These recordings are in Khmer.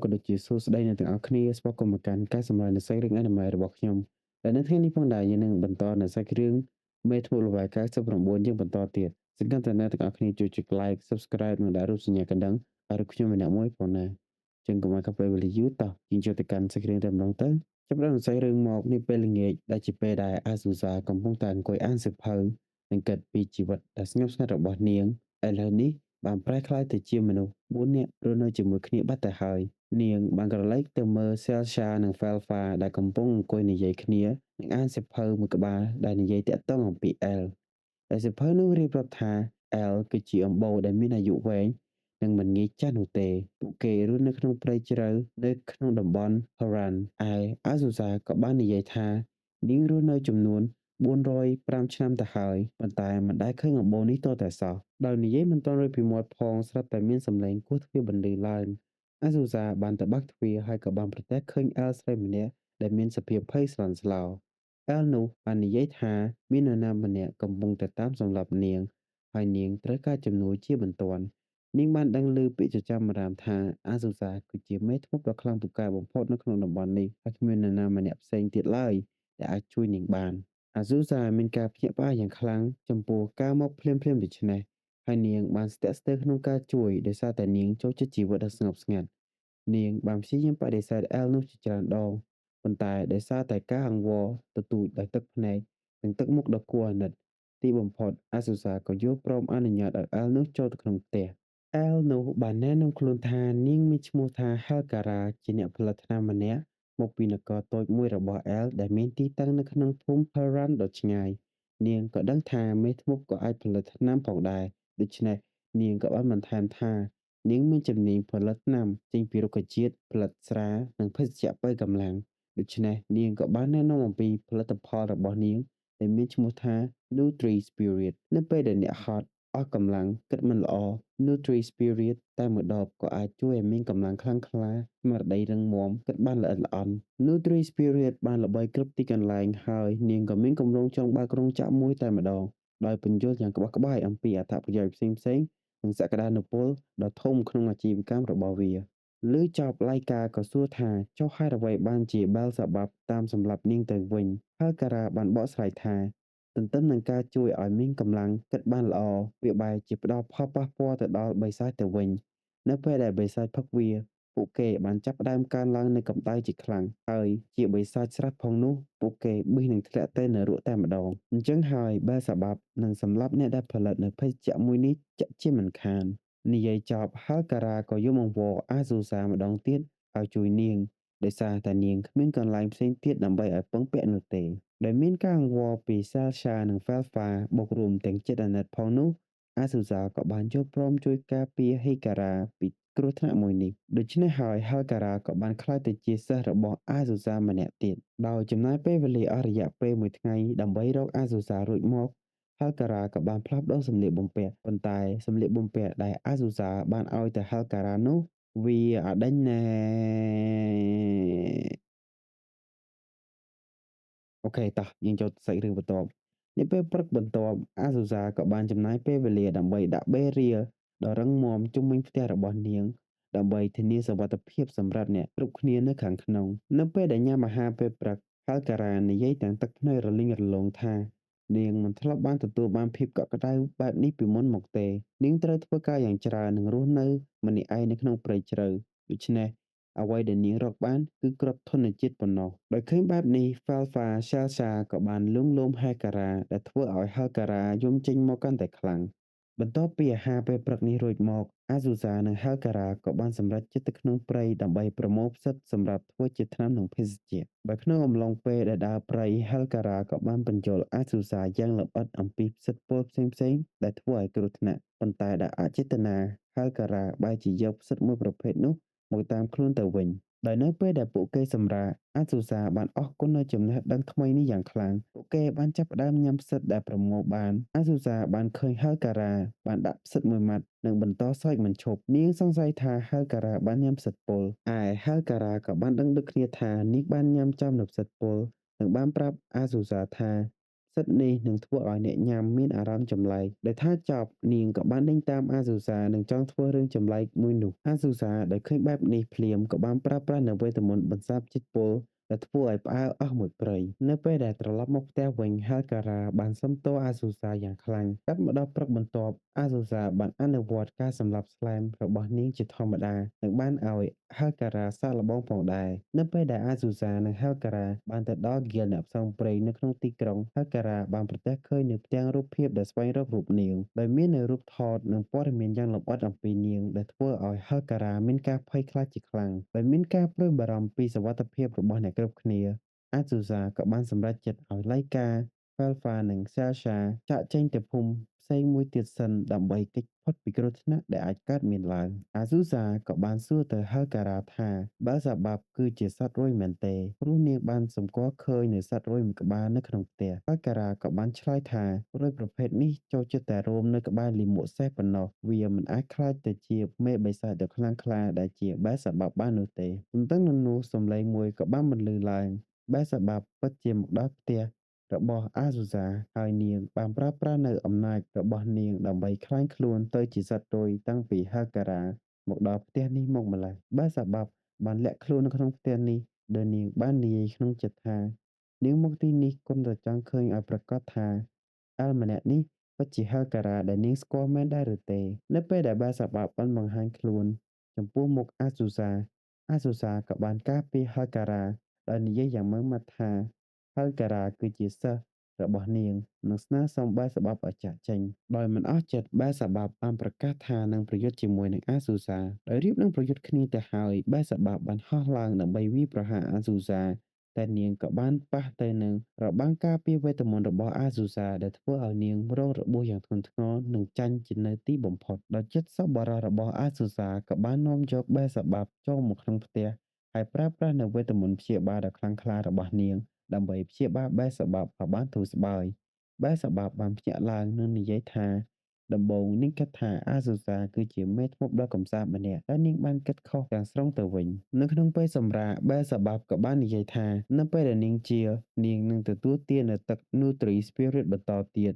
ក៏ដូចជាសួស្តីអ្នកទាំងអស់គ្នាស្វាគមន៍មកកាន់ការសម្ដែងនៃសាច់រឿងអនិមេរបស់ខ្ញុំដែលនៅថ្ងៃនេះផងដែរយើងនឹងបន្តនៅសាច់រឿងមេធ្នស់ល្បែ99យើងបន្តទៀតសង្ឃឹមថាអ្នកទាំងអស់គ្នាជួយចុច like subscribe និងដាក់រូបសញ្ញាកណ្ដឹងឲ្យខ្ញុំម្នាក់មួយផងណាចឹងកុំឲ្យកាត់ពេលវេលាយូរតោះយើងចូលទៅកាន់សាច់រឿងតែម្ដងទៅចាប់ផ្ដើមសាច់រឿងមកនេះពេលល្ងាចដែលជាពេលដែលអាស៊ូសាកំពុងតែអង្គុយអានសៀវភៅនិងគិតពីជីវិតដែលស្ងប់ស្ងាត់របស់នាងឥឡូវនេះបានប្រែក្លាយទៅជាមនុស្ស4នាក់រស់នៅជាមួយគ្នាបាត់ទៅហើយ នាងបានក្រឡេកទៅមើល Selsha និង Felfa ដែលកំពុងអង្គុយនិយាយគ្នានិងអានសៀវភៅមួយក្បាលដែលនិយាយទាក់ទងអំពី Elle ដែលសៀវភៅនោះរៀបរាប់ថា Elle គឺជាអំបូរដែលមានអាយុវែងនិងមិនងាយចាស់នោះទេពួកគេរស់នៅក្នុងព្រៃជ្រៅនៅក្នុងតំបន់ Harran ឯ Azusa ក៏បាននិយាយថានាងរស់នៅចំនួន405ឆ្នាំទៅហើយប៉ុន្តែមិនដែលឃើញអំបូរនេះទាល់តែសោះដោយនិយាយមិនទាន់រួចពីមាត់ផងស្រាប់តែមានសំឡេងគោះទ្វារបន្លឺឡើង អាស៊ូសាបានទៅបើកទ្វារហើយក៏បានប្រទះឃើញអែលស្រីម្នាក់ដែលមានសភាពភ័យស្លន់ស្លោអែលនោះបាននិយាយថាមាននរណាម្នាក់កំពុងតែតាមសម្លាប់នាងហើយនាងត្រូវការជំនួយជាបន្ទាន់នាងបានដឹងឮពាក្យចចាមអារាមថាអាស៊ូសាគឺជាមេធ្នស់ដ៏ខ្លាំងពូកែបំផុតនៅក្នុងតំបន់នេះហើយគ្មាននរណាម្នាក់ផ្សេងទៀតឡើយដែលអាចជួយនាងបានអាស៊ូសាមានការភ្ញាក់ផ្អើលយ៉ាងខ្លាំងចំពោះការមកភ្លាមៗដូច្នេះហើយនាងបានស្ទាក់ស្ទើរក្នុងការជួយដោយសារតែនាងចូលចិត្តជីវិតដ៏ស្ងប់ស្ងាត់ នាងបានព្យាយាមបដិសេធអែលនោះជាច្រើនដងប៉ុន្តែដោយសារតែការអង្វរទទូចដោយទឹកភ្នែកនិងទឹកមុខដ៏គួរអាណិតទីបំផុតអាស៊ូសាក៏យល់ព្រមអនុញ្ញាតឲ្យអែលនោះចូលទៅក្នុងផ្ទះអែលនោះបានណែនាំខ្លួនថានាងមានឈ្មោះថា Helgara ជាអ្នកផលិតថ្នាំម្នាក់មកពីនគរតូចមួយរបស់អែលដែលមានទីតាំងនៅក្នុងភូមិ Harran ដ៏ឆ្ងាយនាងក៏ដឹងថាមេធ្នស់ក៏អាចផលិតថ្នាំផងដែរដូច្នេះនាងក៏បានបន្ថែមថា នាងមានជំនាញផលិតថ្នាំចេញពីរុក្ខជាតិផលិតស្រានិងភេសជ្ជៈប៉ូវកម្លាំងដូច្នេះនាងក៏បានណែនាំអំពីផលិតផលរបស់នាងដែលមានឈ្មោះថា Nutri Spirit នៅពេលដែលអ្នកហត់អស់កម្លាំងគិតមិនល្អ Nutri Spirit តែមួយដបក៏អាចជួយឲ្យមានកម្លាំងខ្លាំងក្លាស្មារតីរឹងមាំគិតបានល្អិតល្អន់ Nutri Spirit បានល្បីគ្រប់ទីកន្លែងហើយនាងក៏មានគម្រោងចង់បើករោងចក្រមួយតែម្ដងដោយពន្យល់យ៉ាងក្បោះក្បាយអំពីអត្ថប្រយោជន៍ផ្សេងៗ និងសក្តានុពលដ៏ធំក្នុងអាជីវកម្មរបស់វាឮចប់ឡៃកាក៏សួរថាចុះហេតុអ្វីបានជាបែលសាបាប់តាមសម្លាប់នាងទៅវិញហើយការ៉ាបានបកស្រាយថាទន្ទឹមនឹងការជួយឲ្យមានកម្លាំងគិតបានល្អវាបែរជាផ្ដល់ផលប៉ះពាល់ទៅដល់បិសាចទៅវិញនៅពេលដែលបិសាចផឹកវាពួកគេបានចាប់ផ្ដើមកើនឡើងនៅកម្ដៅជាខ្លាំងហើយជាបិសាចស្រាប់ផងនោះពួកគេប៊ីសនឹងធ្លាក់ទៅនរកតែម្ដងអញ្ចឹងហើយបែលសាបាប់នឹងសម្លាប់អ្នកដែលផលិតនៅភេសជ្ជៈមួយនេះជាក់ជាមិនខាននិយាយចប់ហើយការ៉ាក៏យំអង្វរអាស៊ូសាម្ដងទៀតឲ្យជួយនាងដោយសារតែនាងគ្មានកន្លែងផ្សេងទៀតដើម្បីឲ្យពឹងពាក់នោះទេដែលមានការអង្វរពី Sasha និង Felfa បូករួមទាំងចិត្តអាណិតផងនោះអាស៊ូសាក៏បានចូលព្រមជួយការពារ Hikara ពីគ្រោះថ្នាក់មួយនេះដូច្នេះហើយ Helgara ក៏បានក្លាយទៅជាសិស្សរបស់អាស៊ូសាម្នាក់ទៀតដោយចំណាយពេលវេលាអស់រយៈពេលមួយថ្ងៃដើម្បីរកអាស៊ូសារួចមក Helgara ក៏បានផ្លាស់ប្ដូរសម្លៀកបំពាក់ប៉ុន្តែសម្លៀកបំពាក់ដែលអាស៊ូសាបានឲ្យទៅ Helgara នោះវាអដិញណែអូខេតោះយើងចូលសាច់រឿងបន្ទាប់នាពេលព្រឹកបន្ទាប់អាស៊ូសាក៏បានចំណាយពេលវេលាដើម្បីដាក់បេរៀលដ៏រឹងមាំជុំវិញផ្ទះរបស់នាងដើម្បីធានាសុវត្ថិភាពសម្រាប់អ្នកគ្រប់គ្នានៅខាងក្នុងនៅពេលដែលញ៉ាំអាហារពេលព្រឹក Helgara និយាយទាំងទឹកភ្នែករលីងរលោងថានាងមិនធ្លាប់បានទទួលបានភាពកក់ក្ដៅបែបនេះពីមុនមកទេនាងត្រូវធ្វើការយ៉ាងច្រើននិងរស់នៅម្នាក់ឯងនៅក្នុងព្រៃជ្រៅដូច្នេះអ្វីដែលនាងរកបានគឺគ្រាប់ធនជាតិប៉ុណ្ណោះដោយឃើញបែបនេះ Falfa Shalsha ក៏បានលួងលោម Helgara ដែលធ្វើឲ្យ Helgara យំចេញមកកាន់តែខ្លាំងបន្ទាប់ពីអាហារពេលព្រឹកនេះរួចមក Azusa និង Helgara ក៏បានសម្រេចចិត្តទៅក្នុងព្រៃដើម្បីប្រមូលផ្សិតសម្រាប់ធ្វើជាថ្នាំនិងភេសជ្ជៈបើក្នុងអំឡុងពេលដែលដើរព្រៃ Helgara ក៏បានបញ្យល់ Azusa យ៉ាងលម្អិតអំពីផ្សិតពុលផ្សេងៗដែលធ្វើឲ្យគ្រោះថ្នាក់ប៉ុន្តែដោយអចេតនា Helgara បែរជាយកផ្សិតមួយប្រភេទនោះមកតាមខ្លួនទៅវិញដោយនៅពេលដែលពួកគេសម្រាកអាស៊ូសាបានអរគុណនូវចំណេះដឹងថ្មីនេះយ៉ាងខ្លាំងពួកគេបានចាប់ផ្ដើមញ៉ាំផ្សិតដែលប្រមូលបានអាស៊ូសាបានឃើញហៅការ៉ាបានដាក់ផ្សិតមួយម៉ាត់និងបន្តស្រែកមិនឈប់នាងសង្ស័យថាហៅការ៉ាបានញ៉ាំផ្សិតពុលឯហៅការ៉ាក៏បានដឹងដូចគ្នាថានាងបានញ៉ាំចំនូវផ្សិតពុលនិងបានប្រាប់អាស៊ូសាថាផ្សិ សិទ្ធិនេះនឹងធ្វើឲ្យអ្នកញ៉ាំមានអារម្មណ៍ចម្លែកដែលថាចប់នាងក៏បានដេញតាមអាស៊ូសានិងចង់ធ្វើរឿងចម្លែកមួយនោះអាស៊ូសាដែលឃើញបែបនេះភ្លាមក៏បានប្រើប្រាស់នូវវេទមន្តបន្សាបជាតិពុលដែលធ្វើឲ្យផ្អើលអស់មួយព្រៃនៅពេលដែលត្រឡប់មកផ្ទះវិញហេលការ៉ាបានសុំទោសអាស៊ូសាយ៉ាងខ្លាំងកាត់មកដល់ព្រឹកបន្ទាប់អាស៊ូសាបានអនុវត្តការសម្លាប់ស្លែមរបស់នាងជាធម្មតានិងបានឲ្យហេលការ៉ាសាកល្បងផងដែរនៅពេលដែលអាស៊ូសានិងហេលការ៉ាបានទៅដល់ហ្គាលអ្នកផ្សងព្រេងនៅក្នុងទីក្រុងហេលការ៉ាបានប្រទះឃើញនូវផ្ទាំងរូបភាពដែលស្វែងរករូបនាងដោយមាននូវរូបថតនិងព័ត៌មានយ៉ាងលម្អិតអំពីនាងដែលធ្វើឲ្យហេលការ៉ាមានការភ័យខ្លាចជាខ្លាំងដោយមានការព្រួយបារម្ភពីសុវត្ថិភាពរបស់អ្នកគ្រប់គ្នាអាស៊ូសាក៏បានសម្រេចចិត្តឲ្យឡៃកា Alpha និង Sasha ចាកចេញទៅភូមិផ្សេងមួយទៀតសិនដើម្បីគេចផុតពីគ្រោះថ្នាក់ដែលអាចកើតមានឡើង Azusa ក៏បានសួរទៅ Helcara ថាបើសាបាប់គឺជាសត្វរុយមែនទេព្រោះនាងបានសម្គាល់ឃើញនូវសត្វរុយមួយក្បាលនៅក្នុងផ្ទះ Helcara ក៏បានឆ្លើយថារុយប្រភេទនេះចូលចិត្តតែរោមនៅក្បែរលាមកសេះប៉ុណ្ណោះវាមិនអាចខ្លាចទៅជាមេបិសាចដ៏ខ្លាំងក្លាដែលជាបែសាបាប់បាននោះទេទន្ទឹមនឹងនោះសំឡេងមួយក៏បានបន្លឺឡើងបែសាបាប់ពិតជាមកដល់ផ្ទះរបស់អាស៊ូសាហើយនាងបានប្រើប្រាស់នូវអំណាចរបស់នាងដើម្បីក្លែងខ្លួនទៅជាសត្វរុយតាំងពីហេលការ៉ាមកដល់ផ្ទះនេះមកម្ល៉េះបែសាបាប់បានលាក់ខ្លួននៅក្នុងផ្ទះនេះដោយនាងបាននិយាយក្នុងចិត្តថានាងមកទីនេះគន់តែចង់ឃើញឲ្យប្រាកដថាអលម្នាក់នេះពិតជាហេលការ៉ាដែលនាងស្គាល់មែនដែរឬទេនៅពេលដែលបែសាបាប់បានបង្ហាញខ្លួនចំពោះមុខអាស៊ូសាក៏បានការពារហេលការ៉ាដោយនិយាយយ៉ាងម៉ឺងម៉ាត់ថាហេលការ៉ាគឺជាសិស្សរបស់នាងនិងស្នើសុំបែរសាបាប់ឲ្យចាកចេញដោយមិនអស់ចិត្តបែរសាបាប់បានប្រកាសថានឹងប្រយុទ្ធជាមួយនឹងអាស៊ូសាដោយរៀបនឹងប្រយុទ្ធគ្នាទៅហើយបែរសាបាប់បានហោះឡើងដើម្បីវាយប្រហារអាស៊ូសាតែនាងក៏បានប៉ះទៅនឹងរបាំងការពារវេទមន្តរបស់អាស៊ូសាដែលធ្វើឲ្យនាងរងរបួសយ៉ាងធ្ងន់ធ្ងរនិងចាញ់ជានៅទីបំផុតដោយចិត្តសប្បុរសរបស់អាស៊ូសាក៏បាននាំយកបែរសាបាប់ចូលមកក្នុងផ្ទះហើយប្រើប្រាស់នូវវេទមន្តព្យាបាលដ៏ខ្លាំងក្លារបស់នាងដើម្បីព្យាបាលបែរសាបាប់ឲ្យបានធូរស្បើយបែរសាបាប់បានភ្ញាក់ឡើងនិងនិយាយថាដំបូងនាងគិតថាអាស៊ូសាគឺជាមេធ្មប់ដ៏កំសាតម្នាក់តែនាងបានគិតខុសទាំងស្រុងទៅវិញនៅក្នុងពេលសម្រាកបែរសាបាប់ក៏បាននិយាយថានៅពេលដែលនាងជានាងនឹងទទួលទាននូវទឹក Nutri Spirit បន្តទៀត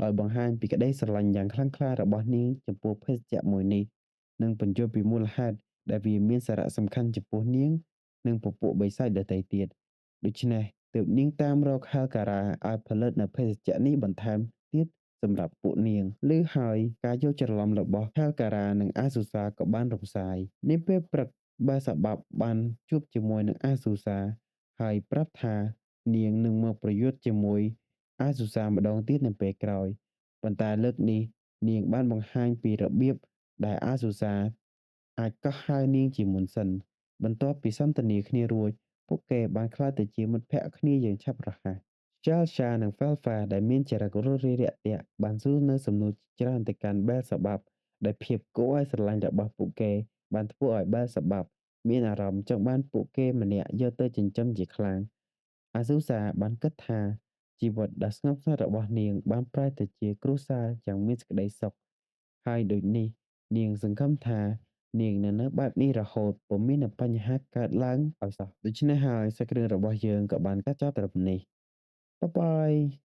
ដោយបង្ហាញពីក្តីស្រឡាញ់យ៉ាងខ្លាំងក្លារបស់នាងចំពោះភេសជ្ជៈមួយនេះនិងបញ្យល់ពីមូលហេតុដែលវាមានសារៈសំខាន់ចំពោះនាងនិងពពួកបិសាចដទៃទៀតដូច្នេះទើបនាងតាមរកហេលការ៉ាឲ្យផលិតនូវភេសជ្ជៈនេះបន្ថែមទៀតសម្រាប់ពួកនាងឮហើយការយល់ច្រឡំរបស់ហេលការ៉ានិងអាស៊ូសាក៏បានរំសាយនាពេលព្រឹកបែរសាបាប់បានជួបជាមួយនឹងអាស៊ូសាហើយប្រាប់ថានាងនឹងមកប្រយុទ្ធជាមួយអាស៊ូសាម្ដងទៀតនៅពេលក្រោយប៉ុន្តែលើកនេះនាងបានបង្ហាញពីរបៀបដែលអាស៊ូសាអាចកោះហៅនាងជាមុនសិនបន្ទាប់ពីសន្ទនាគ្នារួចពួកគេបានក្លាយទៅជាមិត្តភក្តិគ្នាយ៉ាងឆាប់រហ័ស Jalsha និង Felfa ដែលមានចរិតរួសរាយរាក់ទាក់បានសួរនូវសំណួរជាច្រើនទៅកាន់ Beelzebub ដែលភាពគួរឲ្យស្រឡាញ់របស់ពួកគេបានធ្វើឲ្យ Beelzebub មានអារម្មណ៍ចង់បានពួកគេម្នាក់យកទៅចិញ្ចឹមជាខ្លាំង Azusa បានគិតថាជីវិតដ៏ស្ងប់ស្ងាត់របស់នាងបានប្រែទៅជាគ្រួសារយ៉ាងមានសេចក្តីសុខហើយដូចនេះនាងសង្ឃឹមថានាងនឹងនៅបែបនេះរហូតពុំមានបញ្ហាកើតឡើងឲ្យសោះដូច្នេះហើយសាច់រឿងរបស់យើងក៏បានបញ្ចប់ត្រឹមនេះ Bye bye